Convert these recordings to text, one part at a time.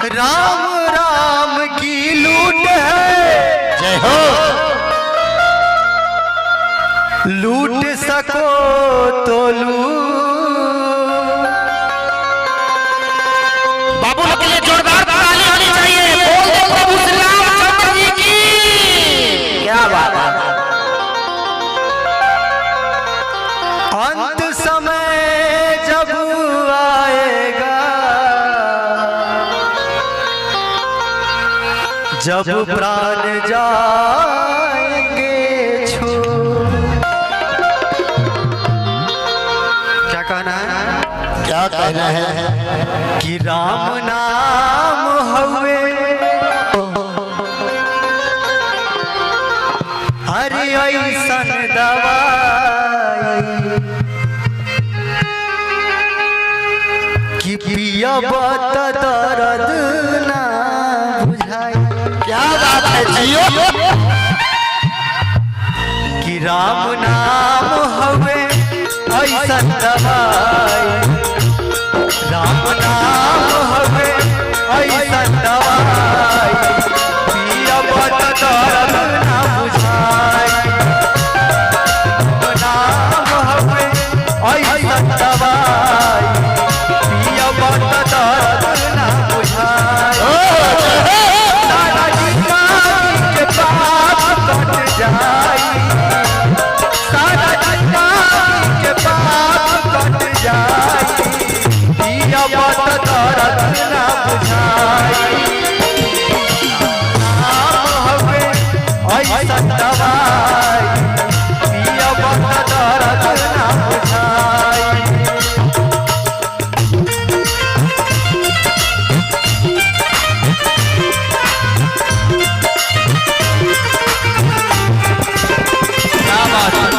राम राम की लूट है, जय हो। लूट सको तो बाबू लोग के लिए जोरदार ताली होनी चाहिए। बोल दो प्रभु श्री रामचंद्र जी की। क्या बात है। अंत समय जब आएगा, जब प्राण जाएंगे छू। क्या कहना है? क्या कहना है कि राम नाम हवे हरि ऐसन दवाई कि पियब त दर्द ना बुझाई। क्या बात है जियो। कि राम नाम हवे ऐसन दवाई, राम नाम हवे ऐसन दवाई, पियब त दर्द ना बुझाई। नाम हवे ऐसन दवाई, पियब त दर्द ना बुझाई। सारा जिंदगी के पाप कट जाई, सारा जिंदगी के पाप कट जाई, पियब त दर्द ना बुझाई। नाम हवे ऐसन दवाई, पियब त दर्द ना बुझाई। क्या बात है।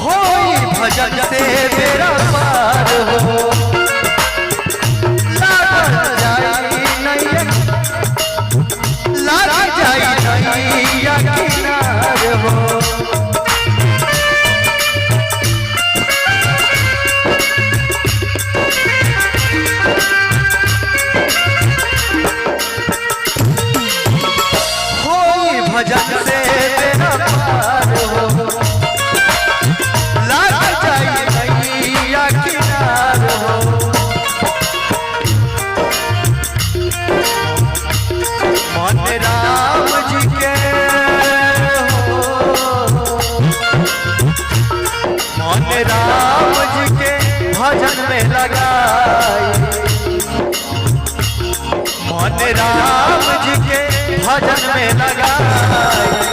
होई भजन से मेरा पार हो, लाग जाई नैया, लाग जाई नैया किनार हो। होई भजन से मेरा पार हो, लाग जाई नैया किनार हो। मन राम जी के हो, मन राम जी के भजन में लगाई, मन राम जी के भजन में लगाई।